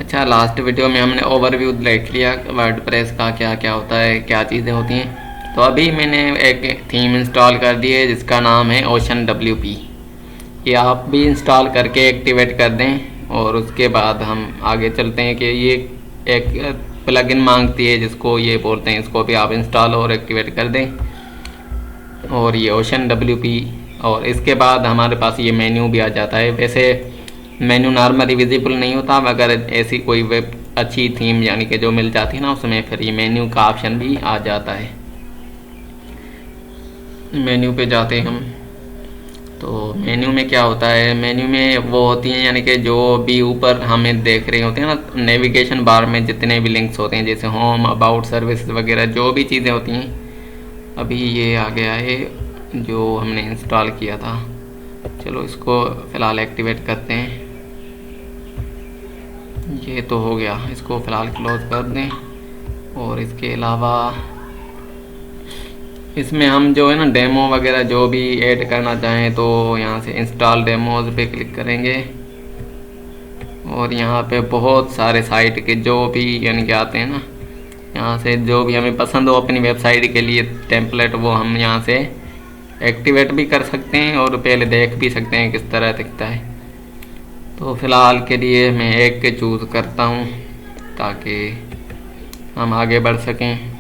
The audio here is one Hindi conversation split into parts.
अच्छा, लास्ट वीडियो में हमने ओवरव्यू देख लिया वर्डप्रेस का, क्या क्या होता है, क्या चीज़ें होती हैं। तो अभी मैंने एक थीम इंस्टॉल कर दी है जिसका नाम है ओशन WP। ये आप भी इंस्टॉल करके एक्टिवेट कर दें और उसके बाद हम आगे चलते हैं कि ये एक प्लगइन मांगती है जिसको ये बोलते हैं, इसको भी आप इंस्टॉल और एक्टिवेट कर दें। और ये ओशन WP, और इसके बाद हमारे पास ये मेन्यू भी आ जाता है। वैसे मेन्यू नॉर्मली विजिबल नहीं होता, मगर ऐसी कोई वेब अच्छी थीम यानी कि जो मिल जाती है ना, उसमें फिर ये मेन्यू का ऑप्शन भी आ जाता है। मेन्यू पे जाते हैं हम। तो मेन्यू में क्या होता है, मेन्यू में वो होती हैं यानी कि जो भी ऊपर हमें देख रहे होते हैं ना, नेविगेशन बार में जितने भी लिंक्स होते हैं, जैसे होम, अबाउट, सर्विस वगैरह जो भी चीज़ें होती हैं। अभी ये आ गया है जो हमने इंस्टॉल किया था। चलो इसको फ़िलहाल एक्टिवेट करते हैं। ये तो हो गया, इसको फ़िलहाल क्लोज कर दें। और इसके अलावा इसमें हम जो है ना डेमो वगैरह जो भी ऐड करना चाहें तो यहाँ से इंस्टॉल डेमोज पे क्लिक करेंगे। और यहाँ पे बहुत सारे साइट के जो भी यानी कि आते हैं ना, यहाँ से जो भी हमें पसंद हो अपनी वेबसाइट के लिए टेम्पलेट, वो हम यहाँ से एक्टिवेट भी कर सकते हैं और पहले देख भी सकते हैं किस तरह दिखता है। तो फ़िलहाल के लिए मैं एक के चूज़ करता हूँ ताकि हम आगे बढ़ सकें।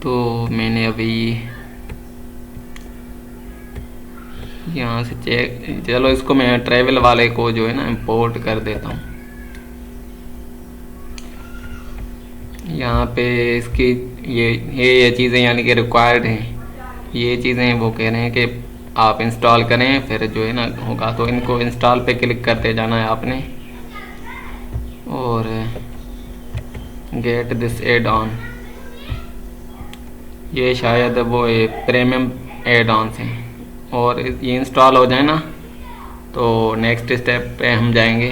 तो मैंने अभी यहाँ से चेक, चलो इसको मैं ट्रैवल वाले को जो है ना इंपोर्ट कर देता हूँ। यहाँ पे इसकी ये चीज़ें यानी कि रिक्वायर्ड हैं। ये चीज़ें वो कह रहे हैं कि आप इंस्टॉल करें, फिर जो है ना होगा। तो इनको इंस्टॉल पे क्लिक करते जाना है आपने और गेट दिस एड ऑन। ये शायद वो प्रीमियम एड ऑन्स हैं, और ये इंस्टॉल हो जाए ना तो नेक्स्ट स्टेप पे हम जाएंगे।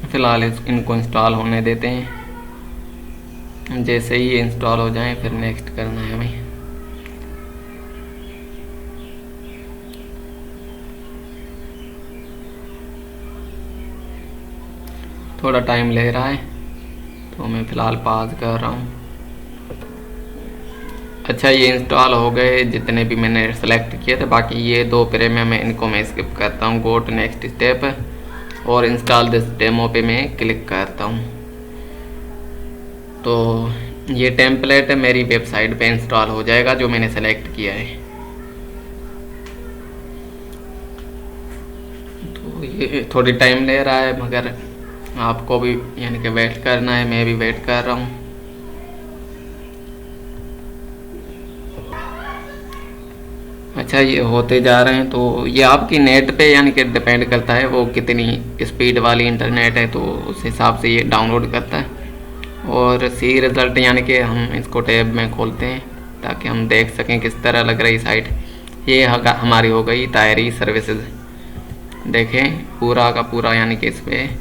फ़िलहाल इनको इंस्टॉल होने देते हैं। जैसे ही इंस्टॉल हो जाए फिर नेक्स्ट करना है हमें। थोड़ा टाइम ले रहा है तो मैं फ़िलहाल पॉज कर रहा हूँ। अच्छा, ये इंस्टॉल हो गए जितने भी मैंने सेलेक्ट किए थे। बाकी ये दो प्रीमियम है, इनको मैं स्किप करता हूँ। गो टू नेक्स्ट स्टेप और इंस्टॉल दिस डेमो पे मैं क्लिक करता हूँ। तो ये टेम्पलेट मेरी वेबसाइट पे इंस्टॉल हो जाएगा जो मैंने सेलेक्ट किया है। तो ये थोड़ी टाइम ले रहा है, मगर आपको भी यानी कि वेट करना है, मैं भी वेट कर रहा हूँ। अच्छा, ये होते जा रहे हैं। तो ये आपकी नेट पे यानी कि डिपेंड करता है वो कितनी स्पीड वाली इंटरनेट है, तो उस हिसाब से ये डाउनलोड करता है। और सी रिज़ल्ट यानी कि हम इसको टैब में खोलते हैं ताकि हम देख सकें किस तरह लग रही साइट। ये हमारी हो गई तायरी सर्विसेज। देखें पूरा का पूरा यानी कि इस पर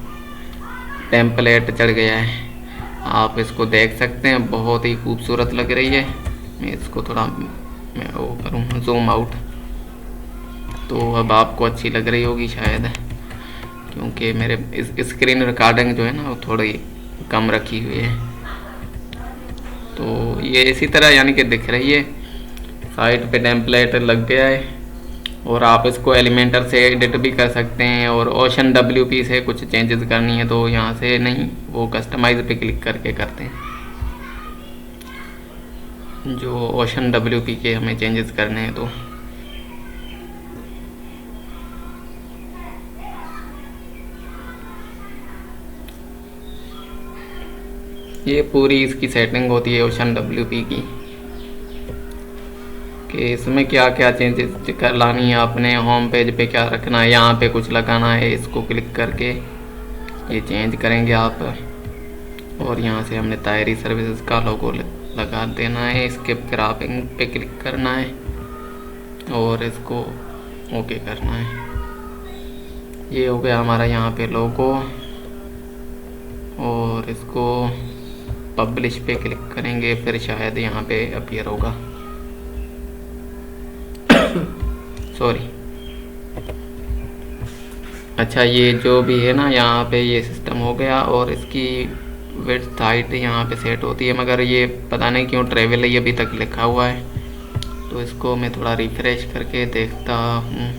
टेम्पलेट चढ़ गया है। आप इसको देख सकते हैं, बहुत ही खूबसूरत लग रही है। मैं इसको थोड़ा मैं वो करूँ जूम आउट, तो अब आपको अच्छी लग रही होगी शायद, क्योंकि मेरे इस स्क्रीन रिकॉर्डिंग जो है ना वो थोड़ी कम रखी हुई है। तो ये इसी तरह यानी कि दिख रही है। साइट पे टेम्पलेट लग गया है और आप इसको एलिमेंटर से एडिट भी कर सकते हैं। और ओशन WP से कुछ चेंजेस करनी है तो यहाँ से नहीं, वो कस्टमाइज पे क्लिक करके करते हैं। जो ओशन WP के हमें चेंजेस करने हैं तो ये पूरी इसकी सेटिंग होती है ओशन WP की कि इसमें क्या क्या चेंजेस कर लानी है आपने। होम पेज पे क्या रखना है, यहाँ पे कुछ लगाना है, इसको क्लिक करके ये चेंज करेंगे आप। और यहाँ से हमने तायरी सर्विसेज का लोगो लगा देना है। स्किप क्रॉपिंग पे क्लिक करना है और इसको ओके करना है। ये हो गया हमारा यहाँ पे लोगो। और इसको पब्लिश पे क्लिक करेंगे, फिर शायद यहाँ पे अपीयर होगा। सॉरी। अच्छा, ये जो भी है ना यहाँ पे ये सिस्टम हो गया, और इसकी विड्थ हाइट यहाँ पे सेट होती है, मगर ये पता नहीं क्यों ट्रैवल ही अभी तक लिखा हुआ है। तो इसको मैं थोड़ा रिफ्रेश करके देखता हूँ।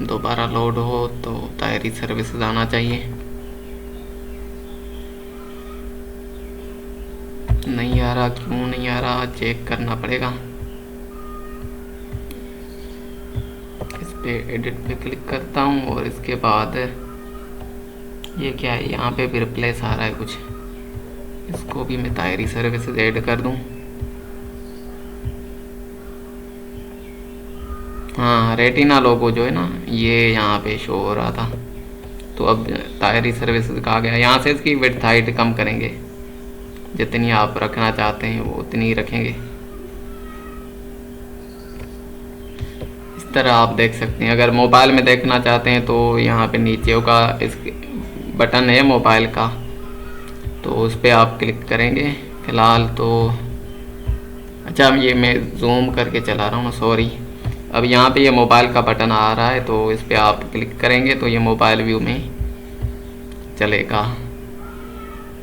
दोबारा लोड हो तो तायरी सर्विस आना चाहिए। नहीं आ रहा, क्यों नहीं आ रहा, चेक करना पड़ेगा। इस पे एडिट पे क्लिक करता हूँ, और इसके बाद ये क्या है, यहाँ पे भी रिप्लेस आ रहा है कुछ। इसको भी मैं तायरी सर्विसेज ऐड कर दूँ। हाँ, रेटिना लोगो जो है ना ये यहाँ पे शो हो रहा था, तो अब तायरी सर्विसेज का आ गया। यहाँ से इसकी विड्थ हाइट कम करेंगे, जितनी आप रखना चाहते हैं वो उतनी ही रखेंगे। इस तरह आप देख सकते हैं। अगर मोबाइल में देखना चाहते हैं तो यहाँ पे नीचे होगा इस बटन है मोबाइल का, तो उस पर आप क्लिक करेंगे। फ़िलहाल तो अच्छा, ये मैं जूम करके चला रहा हूँ, सॉरी। अब यहाँ पे ये मोबाइल का बटन आ रहा है, तो इस पर आप क्लिक करेंगे तो ये मोबाइल व्यू में चलेगा।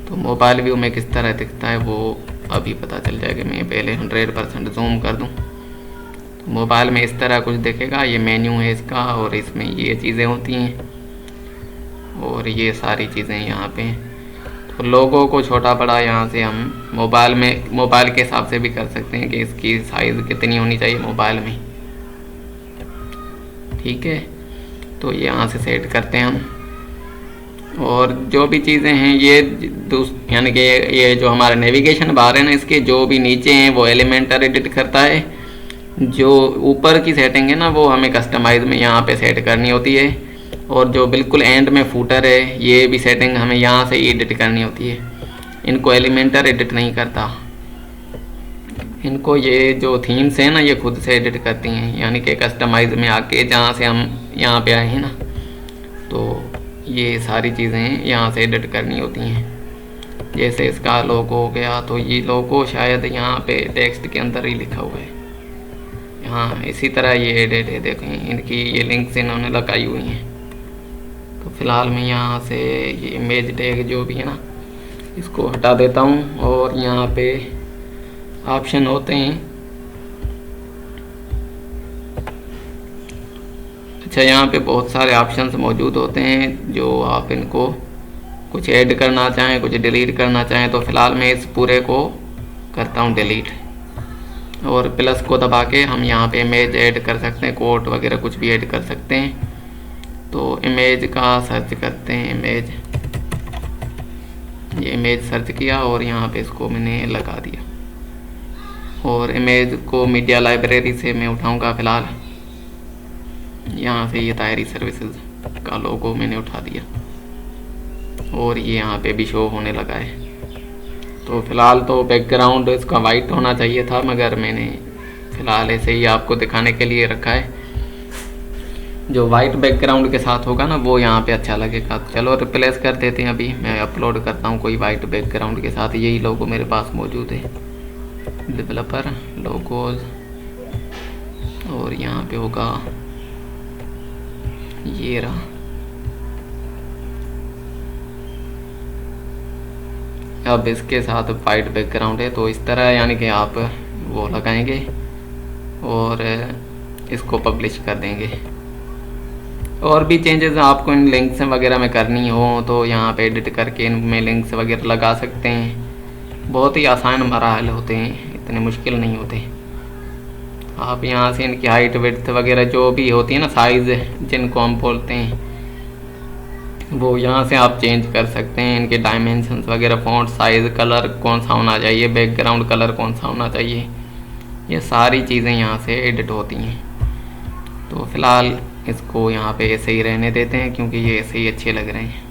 तो मोबाइल व्यू में किस तरह दिखता है वो अभी पता चल जाएगा। मैं पहले 100% जूम कर दूँ। तो मोबाइल में इस तरह कुछ दिखेगा। ये मेन्यू है इसका, और इसमें ये चीज़ें होती हैं, और ये सारी चीज़ें यहाँ पे। तो लोगों को छोटा बड़ा यहाँ से हम मोबाइल के हिसाब से भी कर सकते हैं कि इसकी साइज़ कितनी होनी चाहिए मोबाइल में। ठीक है, तो यहाँ से सेट करते हैं हम। और जो भी चीज़ें हैं ये यानी कि ये जो हमारा नेविगेशन बार है ना, इसके जो भी नीचे हैं वो एलिमेंटर एडिट करता है। जो ऊपर की सेटिंग है ना वो हमें कस्टमाइज में यहाँ पे सेट करनी होती है, और जो बिल्कुल एंड में फूटर है ये भी सेटिंग हमें यहाँ से एडिट करनी होती है। इनको एलिमेंटर एडिट नहीं करता, इनको ये जो थीम्स हैं ना ये खुद से एडिट करती हैं। यानी कि कस्टमाइज में आके जहाँ से हम यहाँ पे आए हैं ना, तो ये सारी चीज़ें यहाँ से एडिट करनी होती हैं। जैसे इसका लोगो हो गया, तो ये लोगो शायद यहाँ पे टेक्स्ट के अंदर ही लिखा हुआ है। हाँ, इसी तरह ये एडिट है, देखें इनकी ये लिंक्स इन्होंने लगाई हुई हैं। तो फ़िलहाल मैं यहाँ से ये इमेज टैग जो भी है ना इसको हटा देता हूँ, और यहाँ पे ऑप्शन होते हैं। अच्छा, यहाँ पे बहुत सारे ऑप्शंस मौजूद होते हैं, जो आप इनको कुछ ऐड करना चाहें, कुछ डिलीट करना चाहें। तो फ़िलहाल मैं इस पूरे को करता हूँ डिलीट, और प्लस को दबा के हम यहाँ पे इमेज ऐड कर सकते हैं, कोट वगैरह कुछ भी ऐड कर सकते हैं। तो इमेज का सर्च करते हैं, इमेज, ये इमेज सर्च किया और यहाँ पे इसको मैंने लगा दिया, और इमेज को मीडिया लाइब्रेरी से मैं उठाऊंगा। फ़िलहाल यहाँ से ये तायरी सर्विसेज का लोगो मैंने उठा दिया, और ये यहाँ पे भी शो होने लगा है। तो फ़िलहाल तो बैकग्राउंड इसका वाइट होना चाहिए था, मगर मैंने फ़िलहाल ऐसे ही आपको दिखाने के लिए रखा है। जो वाइट बैकग्राउंड के साथ होगा ना वो यहाँ पे अच्छा लगेगा। चलो रिप्लेस कर देते हैं। अभी मैं अपलोड करता हूँ कोई वाइट बैकग्राउंड के साथ। यही लोगो मेरे पास मौजूद है, डेवलपर लोगोज, और यहाँ पे होगा ये रहा। अब इसके साथ वाइट बैकग्राउंड है, तो इस तरह यानी कि आप वो लगाएंगे और इसको पब्लिश कर देंगे। और भी चेंजेस आपको इन लिंक्स वगैरह में करनी हो तो यहाँ पे एडिट करके इनमें लिंक्स वगैरह लगा सकते हैं। बहुत ही आसान मराहल होते हैं, इतने मुश्किल नहीं होते। आप यहाँ से इनकी हाइट विड्थ वगैरह जो भी होती है ना, साइज़ जिनको हम बोलते हैं, वो यहाँ से आप चेंज कर सकते हैं। इनके डायमेंशंस वगैरह, फ़ॉन्ट साइज़, कलर कौन सा होना चाहिए, बैकग्राउंड कलर कौन सा होना चाहिए, ये सारी चीज़ें यहाँ से एडिट होती हैं। तो फ़िलहाल इसको यहाँ पे ऐसे ही रहने देते हैं, क्योंकि ये ऐसे ही अच्छे लग रहे हैं।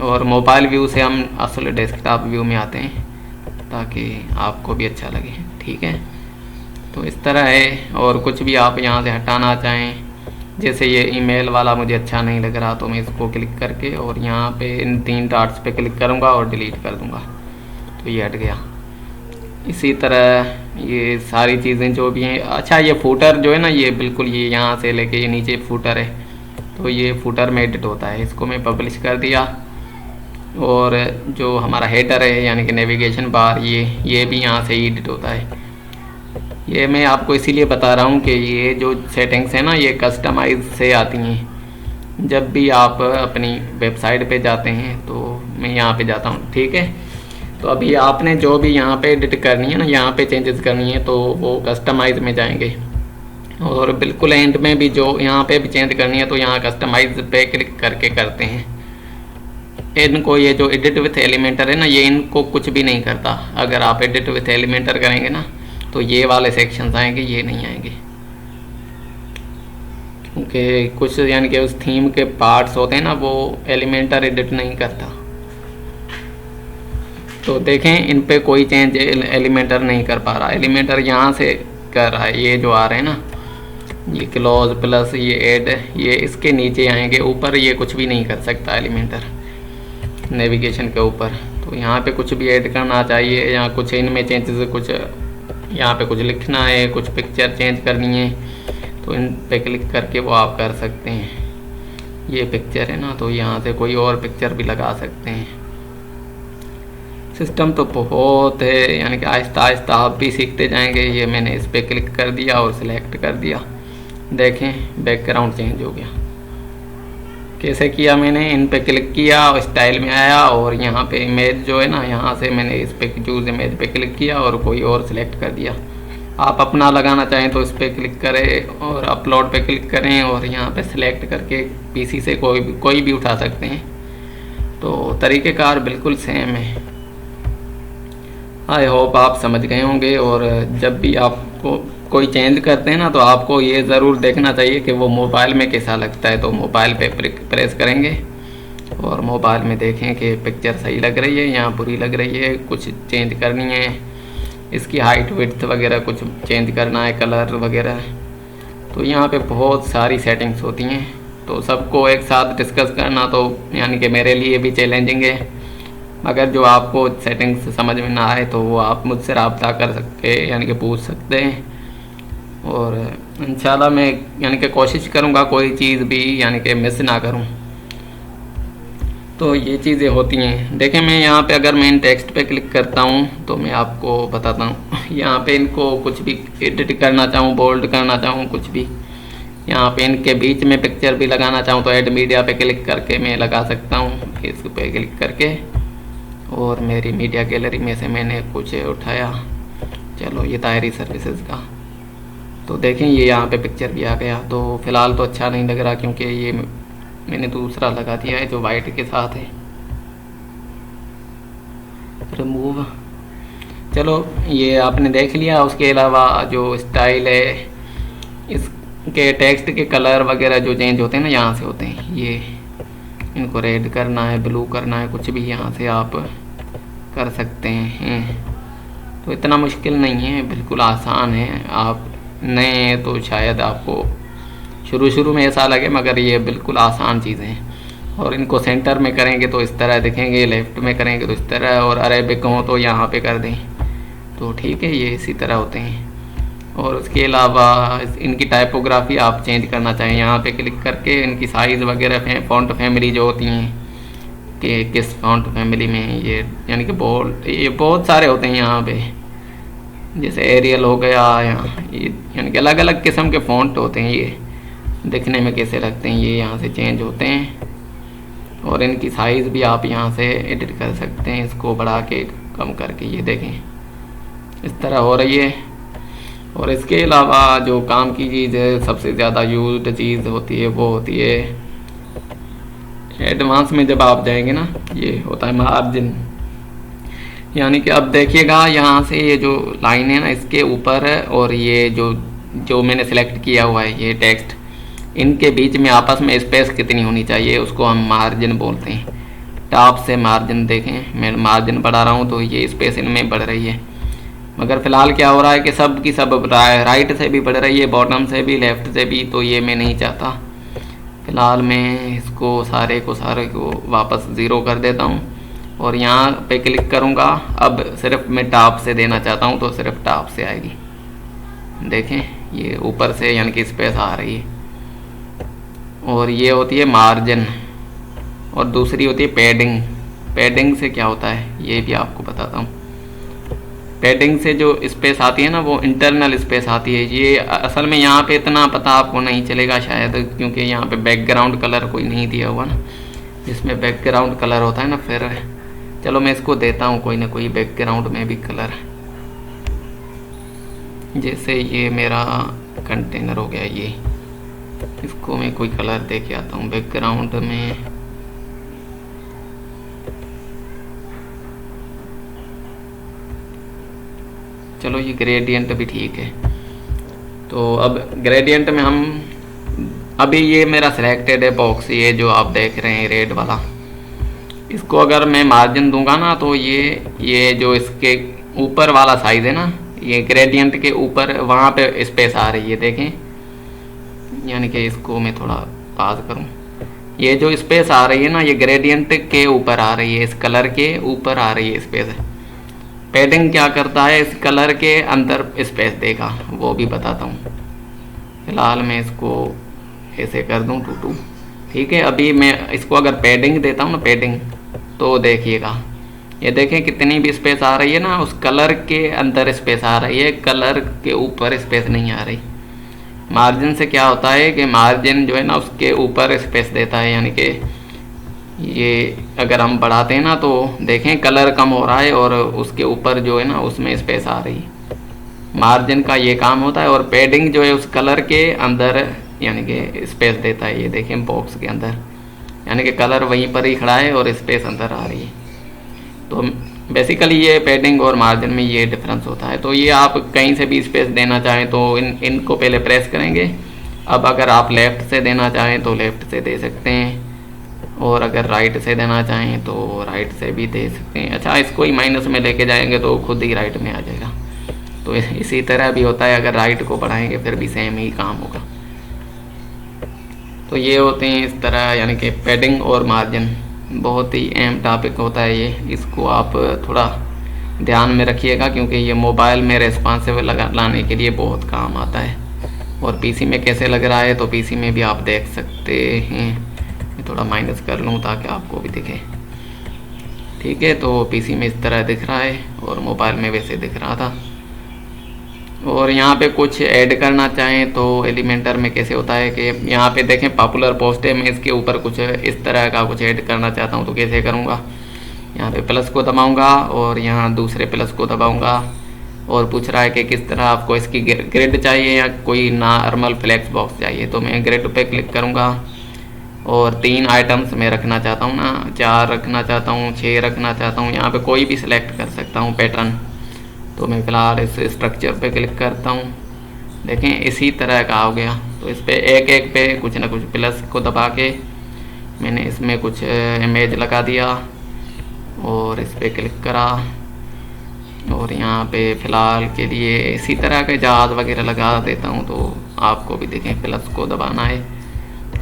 और मोबाइल व्यू से हम असल डेस्कटॉप व्यू में आते हैं, ताकि आपको भी अच्छा लगे। ठीक है, तो इस तरह है। और कुछ भी आप यहाँ से हटाना चाहें, जैसे ये ईमेल वाला मुझे अच्छा नहीं लग रहा, तो मैं इसको क्लिक करके और यहाँ पे इन 3 डॉट्स पे क्लिक करूँगा और डिलीट कर दूँगा, तो ये हट गया। इसी तरह ये सारी चीज़ें जो भी हैं। अच्छा, ये फूटर जो है ना, ये बिल्कुल ये यहाँ से लेके ये नीचे फूटर है, तो ये फूटर में एडिट होता है। इसको मैं पब्लिश कर दिया। और जो हमारा हेडर है यानी कि नेविगेशन बार, ये भी यहाँ से एडिट होता है। ये मैं आपको इसीलिए बता रहा हूँ कि ये जो सेटिंग्स हैं ना, ये कस्टमाइज से आती हैं। जब भी आप अपनी वेबसाइट पे जाते हैं, तो मैं यहाँ पे जाता हूँ, ठीक है। तो अभी आपने जो भी यहाँ पे एडिट करनी है ना, यहाँ पे चेंजेस करनी है, तो वो कस्टमाइज में जाएंगे। और बिल्कुल एंड में भी जो यहाँ पे भी चेंज करनी है, तो यहाँ कस्टमाइज पे क्लिक करके करते हैं। इनको ये जो एडिट विथ एलिमेंटर है ना, ये इनको कुछ भी नहीं करता। अगर आप एडिट विथ एलिमेंटर करेंगे ना, तो ये वाले सेक्शंस आएंगे, ये नहीं आएंगे, क्योंकि कुछ यानी कि उस थीम के पार्ट्स होते हैं ना, वो एलिमेंटर एडिट नहीं करता। तो देखें, इन पे कोई चेंज एलिमेंटर नहीं कर पा रहा। एलिमेंटर यहाँ से कर रहा है। ये जो आ रहे हैं ना, ये क्लोज प्लस ये ऐड, ये इसके नीचे आएंगे, ऊपर ये कुछ भी नहीं कर सकता एलिमेंटर नेविगेशन के ऊपर। तो यहाँ पे कुछ भी ऐड करना चाहिए, या कुछ इनमें चेंजेस, कुछ यहाँ पे कुछ लिखना है, कुछ पिक्चर चेंज करनी है, तो इन पे क्लिक करके वो आप कर सकते हैं। ये पिक्चर है ना, तो यहाँ से कोई और पिक्चर भी लगा सकते हैं। सिस्टम तो बहुत है, यानी कि आहिस्ता आहिस्ता आप भी सीखते जाएंगे। ये मैंने इस पर क्लिक कर दिया और सिलेक्ट कर दिया। देखें, बैकग्राउंड चेंज हो गया। कैसे किया मैंने? इन पे क्लिक किया और स्टाइल में आया, और यहाँ पे इमेज जो है ना, यहाँ से मैंने इस पे चूज़ इमेज पे क्लिक किया और कोई और सिलेक्ट कर दिया। आप अपना लगाना चाहें तो इस पर क्लिक करें और अपलोड पे क्लिक करें, और यहाँ पे सिलेक्ट करके पीसी से कोई भी उठा सकते हैं। तो तरीक़ेकार बिल्कुल सेम है। आई होप आप समझ गए होंगे। और जब भी आपको कोई चेंज करते हैं ना, तो आपको ये ज़रूर देखना चाहिए कि वो मोबाइल में कैसा लगता है। तो मोबाइल पे प्रेस करेंगे और मोबाइल में देखें कि पिक्चर सही लग रही है या बुरी लग रही है, कुछ चेंज करनी है, इसकी हाइट विड्थ वगैरह कुछ चेंज करना है, कलर वगैरह। तो यहाँ पे बहुत सारी सेटिंग्स होती हैं, तो सबको एक साथ डिस्कस करना तो यानी कि मेरे लिए भी चैलेंजिंग है। अगर जो आपको सेटिंग्स समझ में ना आए, तो वो आप मुझसे रब्ता कर सकते हैं, यानी कि पूछ सकते हैं। और इंशाल्लाह मैं यानी कि कोशिश करूँगा कोई चीज़ भी यानी कि मिस ना करूँ। तो ये चीज़ें होती हैं। देखें, मैं यहाँ पे अगर मैं इन टेक्स्ट पे क्लिक करता हूँ, तो मैं आपको बताता हूँ। यहाँ पे इनको कुछ भी एडिट करना चाहूँ, बोल्ड करना चाहूँ, कुछ भी, यहाँ पे इनके बीच में पिक्चर भी लगाना चाहूँ, तो ऐड मीडिया पे क्लिक करके मैं लगा सकता हूँ। इस पे क्लिक करके, और मेरी मीडिया गैलरी में से मैंने कुछ उठाया, चलो ये तायरी सर्विसेज का, तो देखें ये यहाँ पे पिक्चर भी आ गया। तो फ़िलहाल तो अच्छा नहीं लग रहा, क्योंकि ये मैंने दूसरा लगा दिया है जो वाइट के साथ है। रिमूव, चलो ये आपने देख लिया। उसके अलावा जो स्टाइल है, इसके टेक्स्ट के कलर वगैरह जो चेंज होते हैं ना, यहाँ से होते हैं। ये इनको रेड करना है, ब्लू करना है, कुछ भी यहाँ से आप कर सकते हैं। तो इतना मुश्किल नहीं है, बिल्कुल आसान है। आप नए हैं तो शायद आपको शुरू में ऐसा लगे, मगर ये बिल्कुल आसान चीज़ें हैं। और इनको सेंटर में करेंगे तो इस तरह दिखेंगे, लेफ़्ट में करेंगे तो इस तरह, और अरेबिक हो तो यहाँ पे कर दें तो ठीक है, ये इसी तरह होते हैं। और उसके अलावा इनकी टाइपोग्राफी आप चेंज करना चाहें, यहाँ पे क्लिक करके इनकी साइज़ वगैरह, फ़ॉन्ट फैमिली जो होती हैं कि किस फ़ॉन्ट फैमिली में ये, यानी कि बोल्ड, ये बहुत सारे होते हैं यहाँ पे, जैसे एरियल हो गया, यानी कि अलग अलग किस्म के फ़ॉन्ट होते हैं। ये दिखने में कैसे लगते हैं, ये यहाँ से चेंज होते हैं। और इनकी साइज़ भी आप यहाँ से एडिट कर सकते हैं, इसको बढ़ा के कम करके, ये देखें इस तरह हो रही है। और इसके अलावा जो काम की चीज़ है, सबसे ज़्यादा यूज्ड चीज़ होती है, वो होती है एडवांस में जब आप जाएंगे ना, ये होता है मार्जिन। यानी कि अब देखिएगा यहाँ से ये जो लाइन है ना, इसके ऊपर, और ये जो मैंने सेलेक्ट किया हुआ है ये टेक्स्ट, इनके बीच में आपस में स्पेस कितनी होनी चाहिए, उसको हम मार्जिन बोलते हैं। टॉप से मार्जिन देखें, मैं मार्जिन बढ़ा रहा हूँ तो ये स्पेस इनमें बढ़ रही है। मगर फ़िलहाल क्या हो रहा है कि सब की सब राइट से भी बढ़ रही है, बॉटम से भी, लेफ़्ट से भी, तो ये मैं नहीं चाहता। फ़िलहाल मैं इसको सारे को वापस ज़ीरो कर देता हूँ, और यहाँ पे क्लिक करूँगा। अब सिर्फ मैं टॉप से देना चाहता हूँ तो सिर्फ टॉप से आएगी। देखें ये ऊपर से यानी कि स्पेस आ रही है। और ये होती है मार्जिन और दूसरी होती है पैडिंग। पैडिंग से क्या होता है ये भी आपको बताता हूँ। पैडिंग से जो स्पेस आती है ना वो इंटरनल स्पेस आती है। ये असल में यहाँ पे इतना पता आपको नहीं चलेगा शायद, क्योंकि यहाँ पे बैकग्राउंड कलर कोई नहीं दिया हुआ ना। इसमें बैकग्राउंड कलर होता है ना, फिर चलो मैं इसको देता हूँ कोई ना कोई बैकग्राउंड में भी कलर। जैसे ये मेरा कंटेनर हो गया, ये इसको मैं कोई कलर दे के आता हूँ बैकग्राउंड में। चलो ये ग्रेडियंट भी ठीक है। तो अब ग्रेडियंट में हम अभी ये मेरा सिलेक्टेड है बॉक्स, ये जो आप देख रहे हैं रेड वाला। इसको अगर मैं मार्जिन दूंगा ना तो ये जो इसके ऊपर वाला साइज है ना, ये ग्रेडियंट के ऊपर वहाँ पे स्पेस आ रही है। देखें यानी कि इसको मैं थोड़ा पास करूँ, ये जो स्पेस आ रही है ना ये ग्रेडियंट के ऊपर आ रही है, इस कलर के ऊपर आ रही है स्पेस। पैडिंग क्या करता है, इस कलर के अंदर स्पेस देगा, वो भी बताता हूँ। फिलहाल मैं इसको ऐसे कर दूँ 2 ठीक है। अभी मैं इसको अगर पैडिंग देता हूँ ना, पैडिंग, तो देखिएगा ये देखें कितनी भी स्पेस आ रही है ना, उस कलर के अंदर स्पेस आ रही है, कलर के ऊपर स्पेस नहीं आ रही। मार्जिन से क्या होता है कि मार्जिन जो है ना उसके ऊपर स्पेस देता है, यानी कि ये अगर हम बढ़ाते हैं ना तो देखें कलर कम हो रहा है और उसके ऊपर जो है ना उसमें स्पेस आ रही है। मार्जिन का ये काम होता है। और पैडिंग जो है उस कलर के अंदर यानी कि स्पेस देता है। ये देखें बॉक्स के अंदर, यानी कि कलर वहीं पर ही खड़ा है और स्पेस अंदर आ रही है। तो बेसिकली ये पैडिंग और मार्जिन में ये डिफरेंस होता है। तो ये आप कहीं से भी स्पेस देना चाहें तो इनको पहले प्रेस करेंगे। अब अगर आप लेफ़्ट से देना चाहें तो लेफ़्ट से दे सकते हैं, और अगर राइट से देना चाहें तो राइट से भी दे सकते हैं। अच्छा, इसको ही माइनस में लेके जाएंगे तो खुद ही राइट में आ जाएगा। तो इसी तरह भी होता है, अगर राइट को बढ़ाएंगे फिर भी सेम ही काम होगा। तो ये होते हैं इस तरह, यानी कि पैडिंग और मार्जिन बहुत ही अहम टॉपिक होता है ये। इसको आप थोड़ा ध्यान में रखिएगा, क्योंकि ये मोबाइल में रेस्पॉन्सिव लाने के लिए बहुत काम आता है। और पीसी में कैसे लग रहा है तो पीसी में भी आप देख सकते हैं। थोड़ा माइनस कर लूँ ताकि आपको भी दिखे। ठीक है, तो पीसी में इस तरह दिख रहा है और मोबाइल में वैसे दिख रहा था। और यहाँ पे कुछ ऐड करना चाहें तो एलिमेंटर में कैसे होता है कि यहाँ पे देखें पॉपुलर पोस्ट है, मैं इसके ऊपर कुछ इस तरह का कुछ ऐड करना चाहता हूँ तो कैसे करूँगा। यहाँ पे प्लस को दबाऊँगा और यहाँ दूसरे प्लस को दबाऊँगा और पूछ रहा है कि किस तरह आपको इसकी ग्रिड चाहिए या कोई नॉर्मल फ्लेक्स बॉक्स चाहिए। तो मैं ग्रिड पे क्लिक करूँगा और 3 आइटम्स मैं रखना चाहता हूँ ना, 4 रखना चाहता हूँ, 6 रखना चाहता हूँ। यहाँ पे कोई भी सिलेक्ट कर सकता हूँ पैटर्न। तो मैं फ़िलहाल इस स्ट्रक्चर पे क्लिक करता हूँ। देखें इसी तरह का हो गया। तो इस पे एक पे कुछ ना कुछ प्लस को दबा के मैंने इसमें कुछ इमेज लगा दिया और इस पर क्लिक करा। और यहाँ पे फ़िलहाल के लिए इसी तरह के जहाज़ वगैरह लगा देता हूँ। तो आपको भी देखें प्लस को दबाना है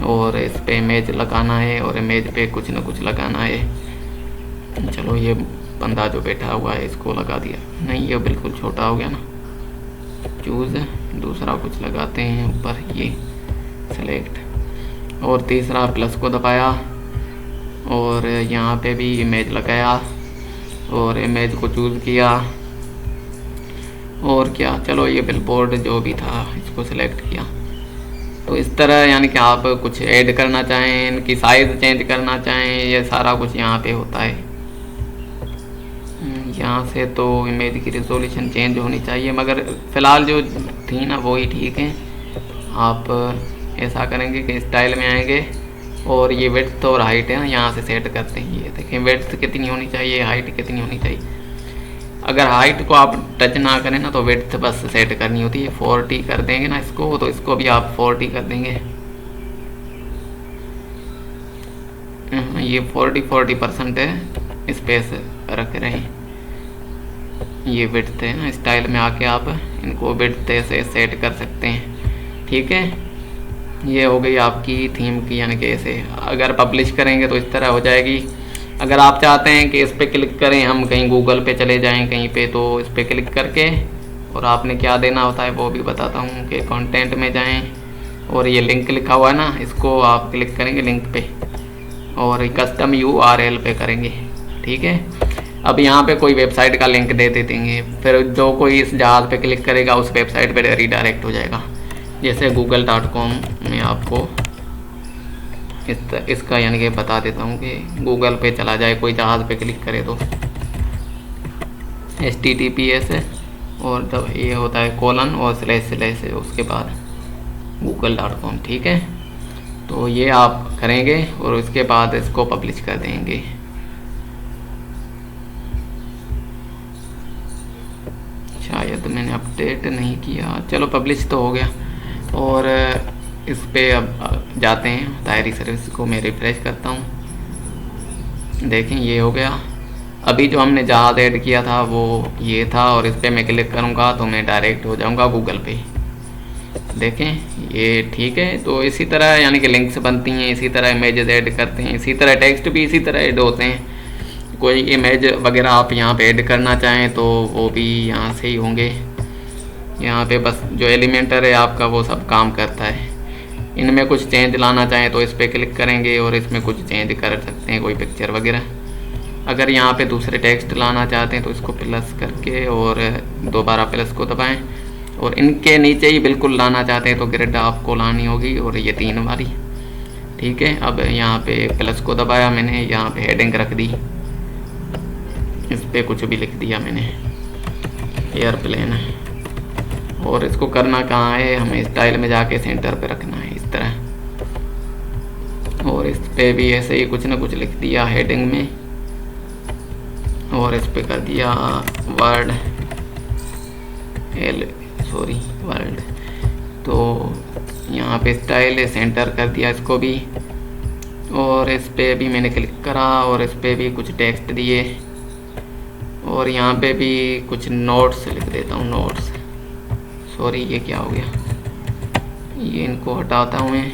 और इस पे इमेज लगाना है और इमेज पे कुछ ना कुछ लगाना है। चलो ये बंदा जो बैठा हुआ है इसको लगा दिया। नहीं, ये बिल्कुल छोटा हो गया ना। चूज़ दूसरा कुछ लगाते हैं ऊपर, ये सेलेक्ट, और तीसरा प्लस को दबाया और यहाँ पे भी इमेज लगाया और इमेज को चूज़ किया। और क्या, चलो ये बिलबोर्ड जो भी था इसको सिलेक्ट किया। तो इस तरह यानी कि आप कुछ ऐड करना चाहें, इनकी साइज़ चेंज करना चाहें, ये सारा कुछ यहाँ पे होता है। यहाँ से तो इमेज की रिजोल्यूशन चेंज होनी चाहिए, मगर फ़िलहाल जो थी ना वो ही ठीक है। आप ऐसा करेंगे कि स्टाइल में आएंगे और ये विड्थ और हाइट है ना यहाँ से सेट करते हैं। ये देखें विड्थ कितनी होनी चाहिए, हाइट कितनी होनी चाहिए। अगर हाइट को आप टच ना करें ना तो विड्थ बस सेट करनी होती है। 40 कर देंगे ना इसको, तो इसको भी आप 40 कर देंगे। ये 40% है, स्पेस रख रहे हैं। ये विड्थ है ना, स्टाइल में आके आप इनको विड्थ से सेट कर सकते हैं। ठीक है, ये हो गई आपकी थीम की, यानी कि ऐसे अगर पब्लिश करेंगे तो इस तरह हो जाएगी। अगर आप चाहते हैं कि इस पर क्लिक करें, हम कहीं गूगल पे चले जाएं कहीं पे, तो इस पर क्लिक करके और आपने क्या देना होता है वो भी बताता हूँ कि कंटेंट में जाएं और ये लिंक लिखा हुआ है ना, इसको आप क्लिक करेंगे लिंक पे और कस्टम URL पे करेंगे। ठीक है, अब यहाँ पे कोई वेबसाइट का लिंक दे देंगे, फिर जो कोई इस जहाज़ पे क्लिक करेगा उस वेबसाइट पे रीडायरेक्ट हो जाएगा। जैसे google.com में आपको इसका यानी कि बता देता हूँ कि गूगल पे चला जाए, कोई जहाज़ पे क्लिक करे तो HTTPS और तब ये होता है कोलन और स्लैश उसके बाद google.com। ठीक है, तो ये आप करेंगे और उसके बाद इसको पब्लिश कर देंगे। शायद मैंने अपडेट नहीं किया, चलो पब्लिश तो हो गया। और इस पे अब जाते हैं तायरी सर्विस को मैं रिफ्रेश करता हूँ। देखें ये हो गया। अभी जो हमने जहाज़ ऐड किया था वो ये था और इस पर मैं क्लिक करूँगा तो मैं डायरेक्ट हो जाऊँगा गूगल पे। देखें ये ठीक है। तो इसी तरह यानी कि लिंक्स बनती हैं, इसी तरह इमेजेस ऐड करते हैं, इसी तरह टेक्स्ट भी इसी तरह ऐड होते हैं। कोई इमेज वगैरह आप यहाँ पे ऐड करना चाहें तो वो भी यहाँ से ही होंगे। यहाँ पे बस जो एलिमेंटर है आपका वो सब काम करता है। इनमें कुछ चेंज लाना चाहें तो इस पर क्लिक करेंगे और इसमें कुछ चेंज कर सकते हैं, कोई पिक्चर वगैरह। अगर यहाँ पे दूसरे टेक्स्ट लाना चाहते हैं तो इसको प्लस करके और दोबारा प्लस को दबाएं और इनके नीचे ही बिल्कुल लाना चाहते हैं तो ग्रिड आपको लानी होगी और ये 3 वाली। ठीक है, अब यहाँ पे प्लस को दबाया मैंने, यहाँ पे हेडिंग रख दी, इस पर कुछ भी लिख दिया मैंने, एयरप्लेन। और इसको करना कहाँ है, हमें स्टाइल में जाके सेंटर पे रखना है इस तरह। और इस पे भी ऐसे ही कुछ ना कुछ लिख दिया हेडिंग में और इस पे कर दिया वर्ल्ड। तो यहाँ पे स्टाइल सेंटर कर दिया इसको भी और इस पे भी मैंने क्लिक करा और इस पे भी कुछ टेक्स्ट दिए और यहाँ पे भी कुछ नोट्स लिख देता हूँ, नोट्स। सॉरी ये क्या हो गया, ये इनको हटाता हूँ मैं।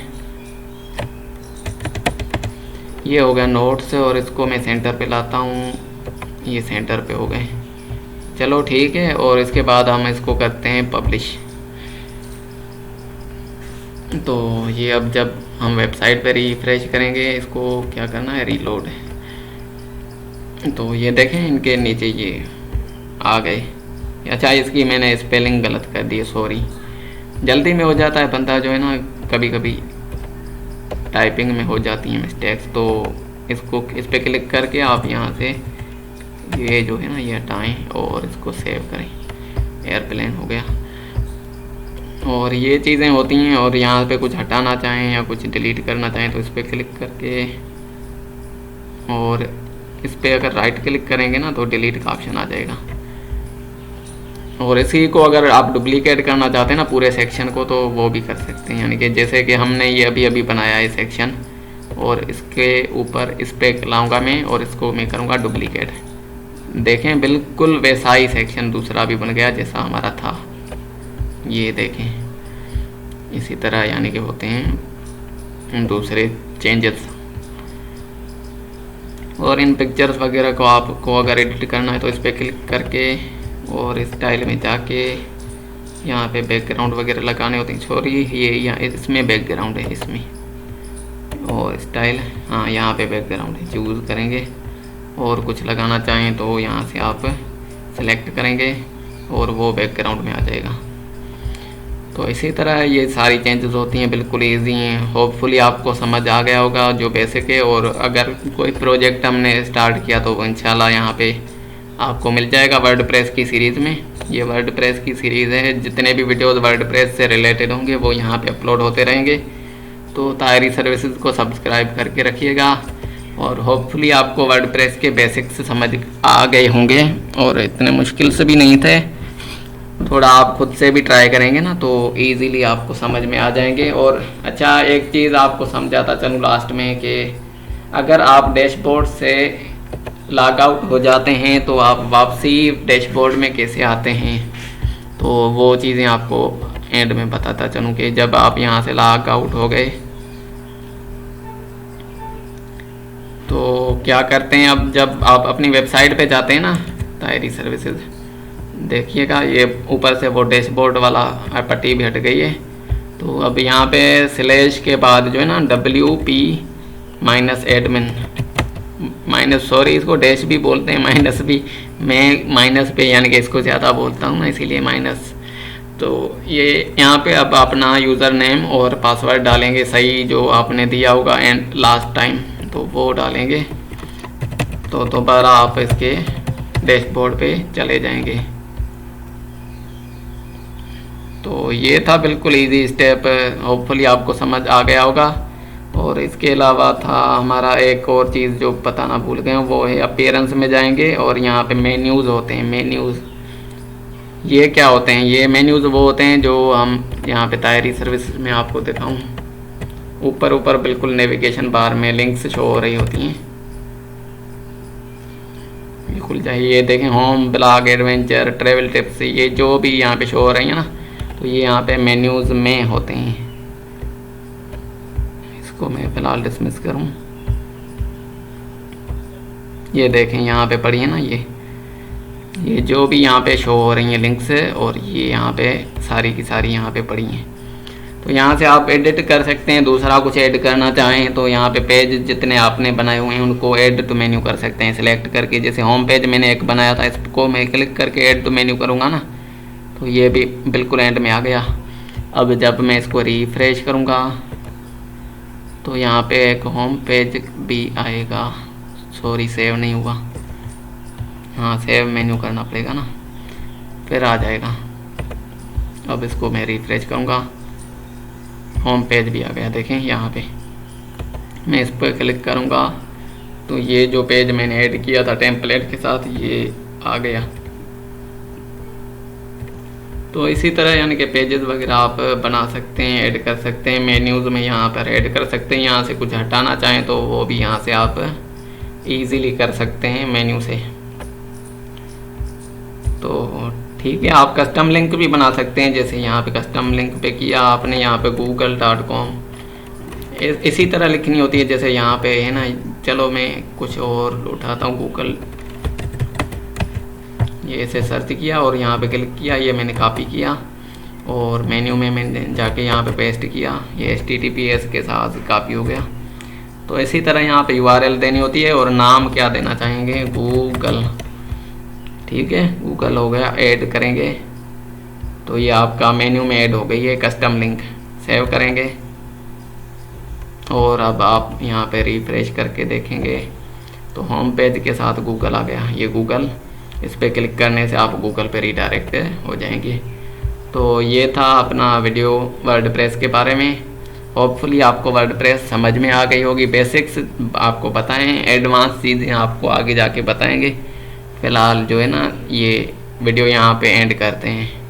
ये हो गया नोट्स और इसको मैं सेंटर पे लाता हूँ, ये सेंटर पे हो गए। चलो ठीक है, और इसके बाद हम इसको करते हैं पब्लिश। तो ये अब जब हम वेबसाइट पे रिफ्रेश करेंगे, इसको क्या करना है, रीलोड। तो ये देखें इनके नीचे ये आ गए। अच्छा इसकी मैंने स्पेलिंग गलत कर दी है, सॉरी। जल्दी में हो जाता है बंदा जो है ना, कभी कभी टाइपिंग में हो जाती हैं मिस्टेक्स। तो इसको इस पर क्लिक करके आप यहाँ से ये जो है ना ये हटाएं और इसको सेव करें। एयरप्लेन हो गया। और ये चीज़ें होती हैं। और यहाँ पे कुछ हटाना चाहें या कुछ डिलीट करना चाहें तो इस पर क्लिक करके और इस पर अगर राइट क्लिक करेंगे ना तो डिलीट का ऑप्शन आ जाएगा। और इसी को अगर आप डुप्लीकेट करना चाहते हैं ना पूरे सेक्शन को तो वो भी कर सकते हैं। यानी कि जैसे कि हमने ये अभी अभी बनाया है सेक्शन और इसके ऊपर इस पर लाऊंगा मैं और इसको मैं करूँगा डुप्लीकेट। देखें बिल्कुल वैसा ही सेक्शन दूसरा भी बन गया जैसा हमारा था। ये देखें इसी तरह यानी कि होते हैं दूसरे चेंजेस। और इन पिक्चर्स वगैरह को आपको अगर एडिट करना है तो इस पर क्लिक करके और स्टाइल में जाके यहाँ पे बैकग्राउंड वगैरह लगाने होते हैं। सॉरी ये यहाँ इसमें बैकग्राउंड है इसमें, और स्टाइल हाँ यहाँ पे बैकग्राउंड है, चूज़ करेंगे। और कुछ लगाना चाहें तो यहाँ से आप सेलेक्ट करेंगे और वो बैकग्राउंड में आ जाएगा। तो इसी तरह ये सारी चेंजेस होती हैं, बिल्कुल इजी हैं। होपफुली आपको समझ आ गया होगा जो बेसिक है। और अगर कोई प्रोजेक्ट हमने स्टार्ट किया तो इंशाल्लाह यहाँ पे आपको मिल जाएगा वर्डप्रेस की सीरीज़ में। ये वर्डप्रेस की सीरीज़ है, जितने भी वीडियोस वर्डप्रेस से रिलेटेड होंगे वो यहाँ पे अपलोड होते रहेंगे। तो तायरी सर्विसेज को सब्सक्राइब करके रखिएगा और होपफुली आपको वर्डप्रेस के बेसिक्स समझ आ गए होंगे और इतने मुश्किल से भी नहीं थे। थोड़ा आप खुद से भी ट्राई करेंगे ना तो ईज़िली आपको समझ में आ जाएंगे। और अच्छा एक चीज़ आपको समझाता चलूँ लास्ट में कि अगर आप डैशबोर्ड से लॉग आउट हो जाते हैं तो आप वापसी डैशबोर्ड में कैसे आते हैं, तो वो चीज़ें आपको एंड में बताता चलूँ कि जब आप यहाँ से लॉग आउट हो गए तो क्या करते हैं, अब जब आप अपनी वेबसाइट पे जाते हैं ना, तायरी सर्विसेज, देखिएगा ये ऊपर से वो डैशबोर्ड वाला पट्टी भी हट गई है। तो अब यहाँ पे स्लैश के बाद जो है ना WP-admin सॉरी इसको डैश भी बोलते हैं, माइनस भी, मैं माइनस पे यानी कि इसको ज़्यादा बोलता हूँ ना, इसीलिए माइनस। तो ये यहाँ पे अब अपना यूज़र नेम और पासवर्ड डालेंगे सही जो आपने दिया होगा एंड लास्ट टाइम, तो वो डालेंगे। तो दोबारा आप इसके डैशबोर्ड पे चले जाएंगे। तो ये था बिल्कुल इजी स्टेप, होपफुली आपको समझ आ गया होगा। और इसके अलावा था हमारा एक और चीज़ जो बताना भूल गए, वो है अपीयरेंस में जाएंगे और यहाँ पे मेन्यूज़ होते हैं। मेन्यूज़ ये क्या होते हैं? ये मेन्यूज़ वो होते हैं जो हम यहाँ पे तायरी सर्विस में आपको दिखाऊं, ऊपर ऊपर बिल्कुल नेविगेशन बार में लिंक्स शो हो रही होती हैं, बिल्कुल चाहिए। ये देखें, home, blog, adventure, travel tips, ये जो भी यहाँ पे शो हो रही है ना, तो ये यहाँ पे मेन्यूज़ में होते हैं। इसको मैं फ़िलहाल डिसमिस करूँ। ये देखें यहाँ पे पड़ी है ना, ये जो भी यहाँ पे शो हो रही हैं लिंक्स, और ये यहाँ पे सारी की सारी यहाँ पे पड़ी हैं। तो यहाँ से आप एडिट कर सकते हैं, दूसरा कुछ ऐड करना चाहें तो यहाँ पे पेज जितने आपने बनाए हुए हैं उनको ऐड टू मेन्यू कर सकते हैं सिलेक्ट करके। जैसे होम पेज मैंने एक बनाया था, इसको मैं क्लिक करके ऐड टू मेन्यू करूँगा ना, तो ये भी बिल्कुल एंड में आ गया। अब जब मैं इसको रिफ्रेश करूँगा तो यहाँ पे एक होम पेज भी आएगा, सॉरी सेव नहीं हुआ, हाँ सेव मेन्यू करना पड़ेगा ना, फिर आ जाएगा। अब इसको मैं रिफ्रेश करूँगा, होम पेज भी आ गया। देखें यहाँ पे मैं इस पर क्लिक करूँगा तो ये जो पेज मैंने ऐड किया था टेम्पलेट के साथ, ये आ गया। तो इसी तरह यानी कि पेजेस वगैरह आप बना सकते हैं, ऐड कर सकते हैं, मेन्यूज़ में यहाँ पर ऐड कर सकते हैं। यहाँ से कुछ हटाना चाहें तो वो भी यहाँ से आप ईज़िली कर सकते हैं मेन्यू से। तो ठीक है, आप कस्टम लिंक भी बना सकते हैं। जैसे यहाँ पे कस्टम लिंक पे किया आपने, यहाँ पे google.com इसी तरह लिखनी होती है जैसे यहाँ पे है ना। चलो मैं कुछ और उठाता हूँ, गूगल, ये ऐसे सर्च किया और यहाँ पे क्लिक किया, ये मैंने कॉपी किया और मेन्यू में मैंने जाके यहाँ पे पेस्ट किया, ये HTTPS के साथ कॉपी हो गया। तो इसी तरह यहाँ पे URL देनी होती है और नाम क्या देना चाहेंगे, गूगल, ठीक है, गूगल हो गया, ऐड करेंगे तो ये आपका मेन्यू में ऐड हो गई है कस्टम लिंक। सेव करेंगे और अब आप यहाँ पे रिफ्रेश करके देखेंगे तो होम पेज के साथ गूगल आ गया। ये गूगल, इस पर क्लिक करने से आप गूगल पे रीडायरेक्ट हो जाएंगे। तो ये था अपना वीडियो वर्डप्रेस के बारे में। होपफुली आपको वर्डप्रेस समझ में आ गई होगी, बेसिक्स आपको बताएं, एडवांस चीज़ें आपको आगे जाके बताएंगे। फ़िलहाल जो है ना, ये वीडियो यहाँ पे एंड करते हैं।